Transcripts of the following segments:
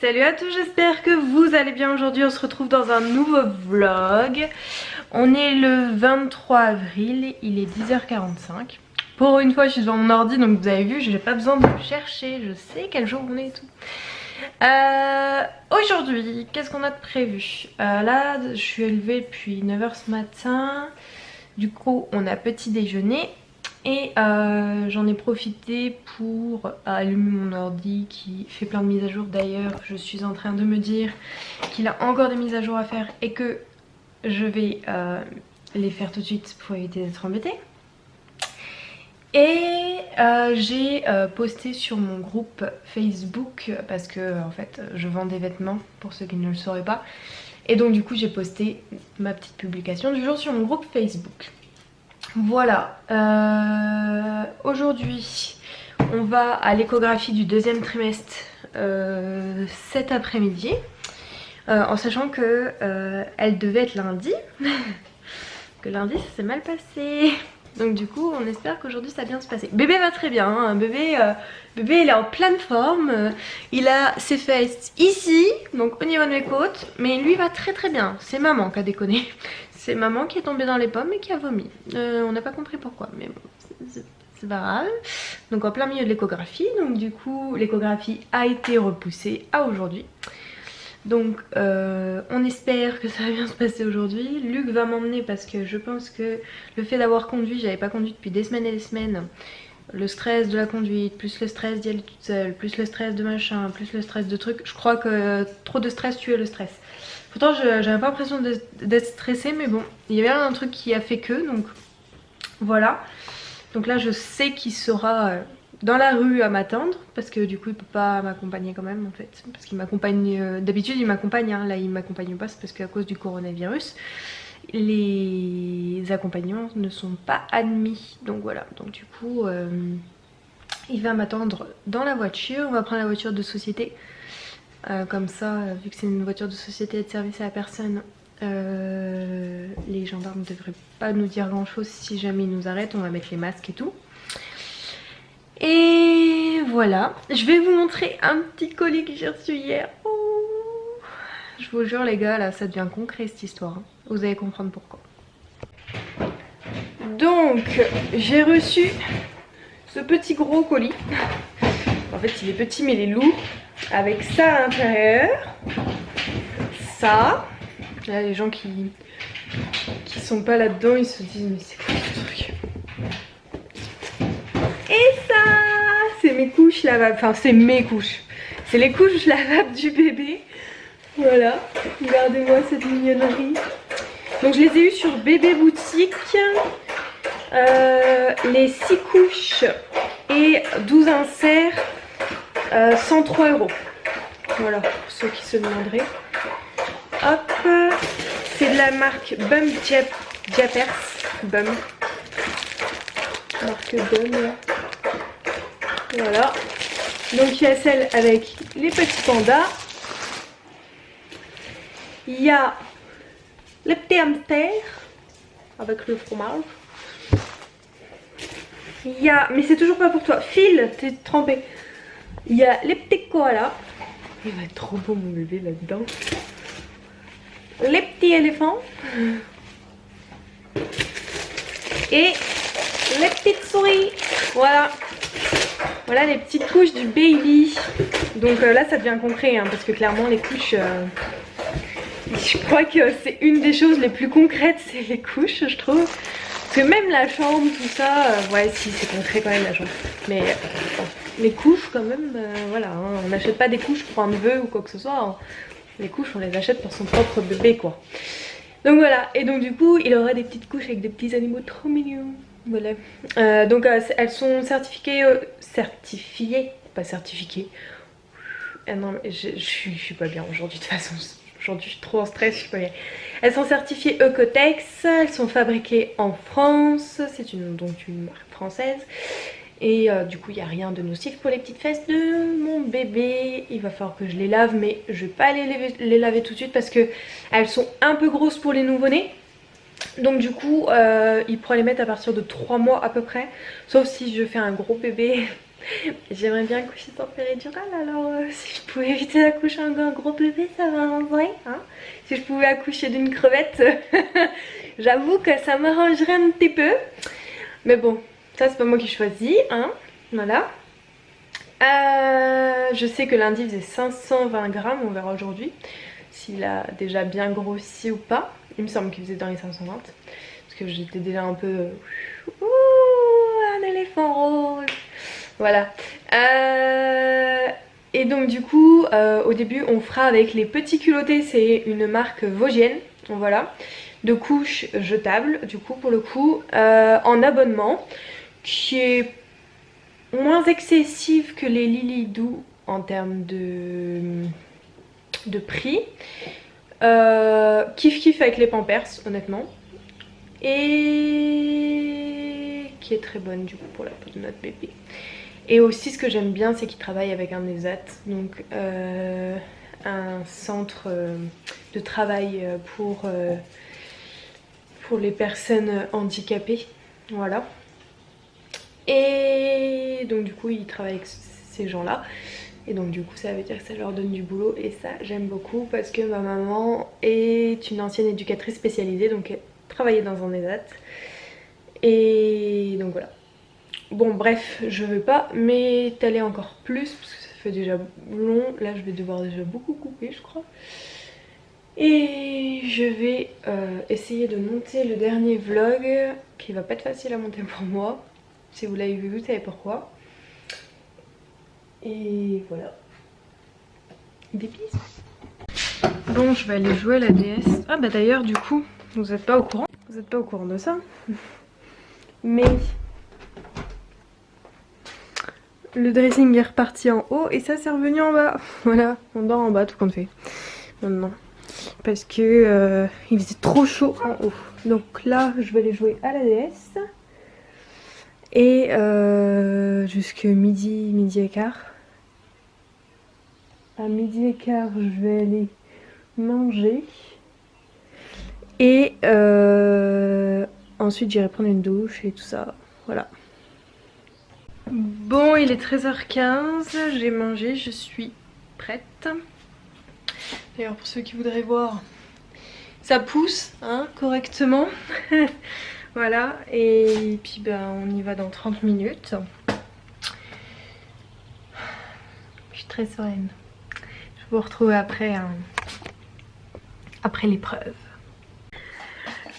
Salut à tous, j'espère que vous allez bien. Aujourd'hui on se retrouve dans un nouveau vlog. On est le 23 avril, il est 10h45. Pour une fois je suis devant mon ordi, donc vous avez vu, j'ai pas besoin de chercher, je sais quel jour on est et tout. Aujourd'hui, qu'est-ce qu'on a de prévu? Là je suis élevée depuis 9h ce matin. Du coup on a petit déjeuner. Et j'en ai profité pour allumer mon ordi qui fait plein de mises à jour. D'ailleurs je suis en train de me dire qu'il a encore des mises à jour à faire et que je vais les faire tout de suite pour éviter d'être embêtée. Et j'ai posté sur mon groupe Facebook parce que en fait je vends des vêtements pour ceux qui ne le sauraient pas. Et donc du coup j'ai posté ma petite publication du jour sur mon groupe Facebook. Voilà, aujourd'hui on va à l'échographie du deuxième trimestre cet après-midi, en sachant que elle devait être lundi, que lundi ça s'est mal passé. Donc du coup on espère qu'aujourd'hui ça va bien se passer. Bébé va très bien, hein. Bébé il est en pleine forme, il a ses fesses ici, donc au niveau de mes côtes, mais lui va très très bien, c'est maman qui a déconné. C'est maman qui est tombée dans les pommes et qui a vomi. On n'a pas compris pourquoi, mais bon, c'est pas grave. Donc en plein milieu de l'échographie, donc du coup l'échographie a été repoussée à aujourd'hui. Donc on espère que ça va bien se passer aujourd'hui. Luc va m'emmener parce que je pense que le fait d'avoir conduit, j'avais pas conduit depuis des semaines et des semaines. Le stress de la conduite, plus le stress d'y aller toute seule, plus le stress de machin, plus le stress de trucs. Je crois que trop de stress tue le stress. Pourtant j'avais pas l'impression d'être stressée, mais bon, il y avait un truc qui a fait que, donc voilà. Donc là je sais qu'il sera dans la rue à m'attendre, parce que du coup il peut pas m'accompagner quand même en fait. Parce qu'il m'accompagne, d'habitude il m'accompagne, hein. Là il m'accompagne pas, c'est parce qu'à cause du coronavirus, les accompagnants ne sont pas admis. Donc voilà, donc du coup il va m'attendre dans la voiture, on va prendre la voiture de société. Comme ça, vu que c'est une voiture de société et de service à la personne, les gendarmes ne devraient pas nous dire grand chose si jamais ils nous arrêtent. On va mettre les masques et tout. Et voilà, je vais vous montrer un petit colis que j'ai reçu hier. Oh, je vous jure les gars, là ça devient concret cette histoire, hein. Vous allez comprendre pourquoi. Donc j'ai reçu ce petit gros colis. En fait il est petit mais il est lourd. Avec ça à l'intérieur, ça, là les gens qui sont pas là-dedans ils se disent mais c'est quoi ce truc. Et ça, c'est mes couches lavables, enfin c'est mes couches, c'est les couches lavables du bébé. Voilà, regardez-moi cette mignonnerie. Donc je les ai eues sur Bébé Boutique, les 6 couches et 12 inserts. 103 €. Voilà, pour ceux qui se demanderaient. Hop, c'est de la marque Bum Diapers. Bum. Marque Bum. Voilà. Donc il y a celle avec les petits pandas. Il y a le petit hamster avec le fromage. Il y a, mais c'est toujours pas pour toi. Phil, t'es trempé. Il y a les petits koalas. Il va être trop beau mon bébé là-dedans. Les petits éléphants. Et les petites souris. Voilà. Voilà les petites couches du baby. Donc là ça devient concret, hein, parce que clairement les couches... je crois que c'est une des choses les plus concrètes, c'est les couches je trouve. Parce que même la chambre, tout ça... ouais si c'est concret quand même la chambre. Mais... les couches quand même, voilà, hein, on n'achète pas des couches pour un neveu ou quoi que ce soit, hein. Les couches on les achète pour son propre bébé quoi. Donc voilà, et donc du coup il aura des petites couches avec des petits animaux trop mignons. Voilà, donc elles sont certifiées, pas certifiées. Ah non mais je suis pas bien aujourd'hui de toute façon, aujourd'hui je suis trop en stress, je suis pas bien. Elles sont certifiées Ecotex, elles sont fabriquées en France, c'est donc une marque française. Et du coup il n'y a rien de nocif pour les petites fesses de mon bébé. Il va falloir que je les lave, mais je vais pas les laver tout de suite parce que elles sont un peu grosses pour les nouveau-nés. Donc du coup il pourra les mettre à partir de 3 mois à peu près. Sauf si je fais un gros bébé J'aimerais bien accoucher sans péridurale, alors si je pouvais éviter d'accoucher un gros bébé, ça m'arrangerait. Hein, si je pouvais accoucher d'une crevette, j'avoue que ça m'arrangerait un petit peu. Mais bon, ça c'est pas moi qui choisis, hein. Voilà. Je sais que lundi faisait 520 grammes, on verra aujourd'hui s'il a déjà bien grossi ou pas. Il me semble qu'il faisait dans les 520 parce que j'étais déjà un peu... Ouh, un éléphant rose. Voilà. Et donc du coup, au début on fera avec les petits culottés, c'est une marque vosgienne, voilà, de couches jetables, du coup pour le coup, en abonnement, qui est moins excessive que les Lilydoo en termes de prix. Kiff kiff avec les Pampers, honnêtement. Et qui est très bonne du coup pour la peau de notre bébé. Et aussi ce que j'aime bien c'est qu'il travaille avec un ESAT, donc un centre de travail pour les personnes handicapées. Voilà. Et donc du coup il travaille avec ces gens là. Et donc du coup ça veut dire que ça leur donne du boulot et ça j'aime beaucoup parce que ma maman est une ancienne éducatrice spécialisée, donc elle travaillait dans un ESAT. Et donc voilà. Bon bref, je vais pas m'étaler encore plus parce que ça fait déjà long. Là je vais devoir déjà beaucoup couper je crois. Et je vais essayer de monter le dernier vlog qui va pas être facile à monter pour moi. Si vous l'avez vu, vous savez pourquoi. Et voilà. Des bisous. Bon, je vais aller jouer à la DS. Ah bah d'ailleurs du coup, vous êtes pas au courant. Vous êtes pas au courant de ça. Mais le dressing est reparti en haut et ça c'est revenu en bas. Voilà, on dort en bas tout compte fait. Maintenant. Parce que il faisait trop chaud en haut. Donc là, je vais aller jouer à la DS. Et jusque midi et quart. À midi et quart, je vais aller manger. Et ensuite, j'irai prendre une douche et tout ça. Voilà. Bon, il est 13h15. J'ai mangé, je suis prête. D'ailleurs, pour ceux qui voudraient voir, ça pousse hein, correctement. Voilà, et puis ben, on y va dans 30 minutes. Je suis très sereine. Je vous retrouve après, hein, après l'épreuve.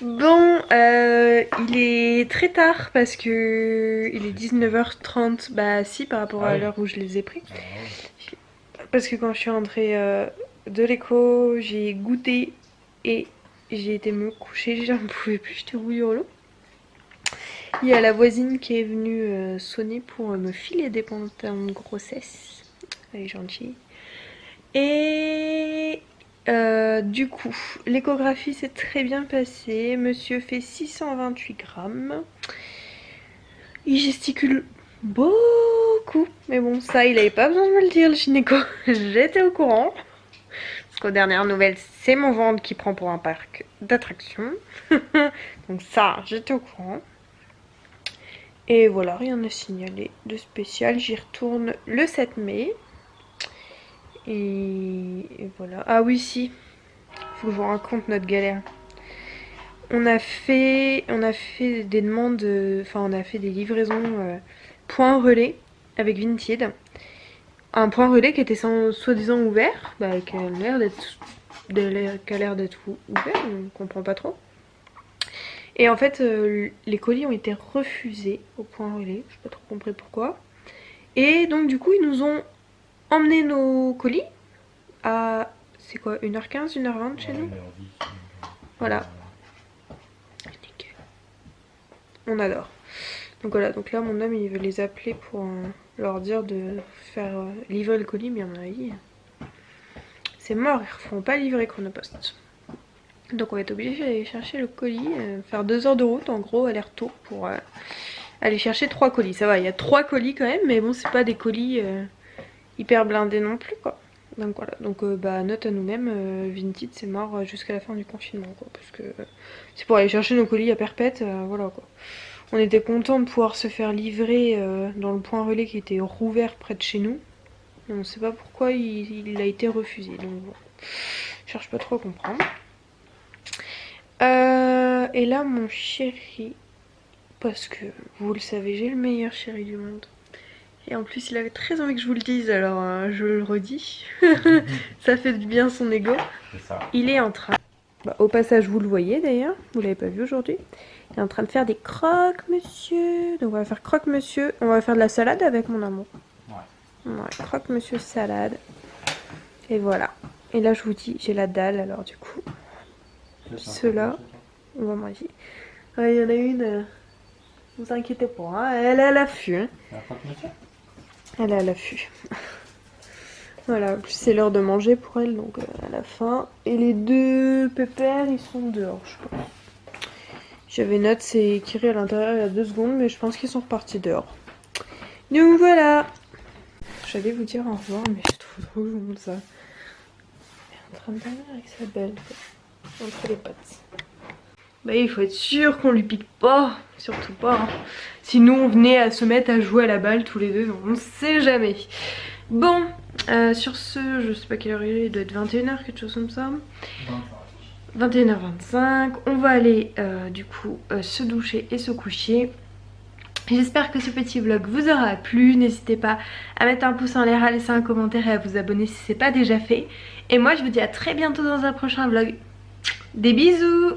Bon, il est très tard parce que il est 19h30. Bah si, par rapport à l'heure où je les ai pris. Parce que quand je suis rentrée de l'écho, j'ai goûté et j'ai été me coucher. Je ne pouvais plus, j'étais rouillée au lot. Il y a la voisine qui est venue sonner pour me filer des pantalons de grossesse. Elle est gentille. Et du coup, l'échographie s'est très bien passée. Monsieur fait 628 grammes. Il gesticule beaucoup. Mais bon, ça, il avait pas besoin de me le dire, le gynéco. J'étais au courant. Parce qu'aux dernières nouvelles, c'est mon ventre qui prend pour un parc d'attractions. Donc ça, j'étais au courant. Et voilà, rien à signaler de spécial. J'y retourne le 7 mai. Et voilà. Ah oui, si. Faut que je vous raconte notre galère. On a fait des demandes, enfin on a fait des livraisons point relais avec Vinted. Un point relais qui était soi-disant ouvert, bah, qui a l'air d'être ouvert, on comprend pas trop. Et en fait, les colis ont été refusés au point relais, je n'ai pas trop compris pourquoi. Et donc du coup, ils nous ont emmené nos colis à, c'est quoi, 1h15, 1h20 chez nous. Voilà. Nickel. On adore. Donc voilà, donc là mon homme il veut les appeler pour leur dire de faire livrer le colis, mais à mon avis, c'est mort, ils ne feront pas livrer Chronopost. Donc on va être obligé d'aller chercher le colis, faire 2 heures de route en gros aller-retour pour aller chercher 3 colis. Ça va, il y a 3 colis quand même, mais bon c'est pas des colis hyper blindés non plus quoi. Donc voilà, donc bah note à nous-mêmes, Vinted c'est mort jusqu'à la fin du confinement quoi, parce que c'est pour aller chercher nos colis à perpète, voilà quoi. On était content de pouvoir se faire livrer dans le point relais qui était rouvert près de chez nous. On ne sait pas pourquoi il a été refusé. Donc bon, je cherche pas trop à comprendre. Et là mon chéri, parce que vous le savez, j'ai le meilleur chéri du monde. Et en plus il avait très envie que je vous le dise, alors je le redis. Ça fait du bien son ego. Il est en train, au passage vous le voyez d'ailleurs, vous l'avez pas vu aujourd'hui. Il est en train de faire des croque-monsieur. Donc on va faire croque-monsieur. On va faire de la salade avec mon amour. Ouais, croque-monsieur salade. Et voilà. Et là je vous dis, j'ai la dalle alors du coup. Ceux-là, on va manger. Ouais, il y en a une, vous inquiétez pas, hein, elle est à l'affût. Hein. Elle est à l'affût. Voilà, en plus c'est l'heure de manger pour elle, donc à la fin. Et les deux pépères, ils sont dehors, je pense. J'avais note, c'est Kiri à l'intérieur il y a 2 secondes, mais je pense qu'ils sont repartis dehors. Donc voilà. J'allais vous dire au revoir, mais je trouve trop que je vous montre ça. Elle est en train de dormir avec sa belle, quoi. Entre les pattes. Bah il faut être sûr qu'on lui pique pas, surtout pas. Hein. Sinon on venait à se mettre à jouer à la balle tous les deux, on ne sait jamais. Bon, sur ce, je sais pas quelle heure il est, il doit être 21h, quelque chose comme ça. 21h25, on va aller du coup se doucher et se coucher. J'espère que ce petit vlog vous aura plu, n'hésitez pas à mettre un pouce en l'air, à laisser un commentaire et à vous abonner si c'est pas déjà fait. Et moi je vous dis à très bientôt dans un prochain vlog. Des bisous!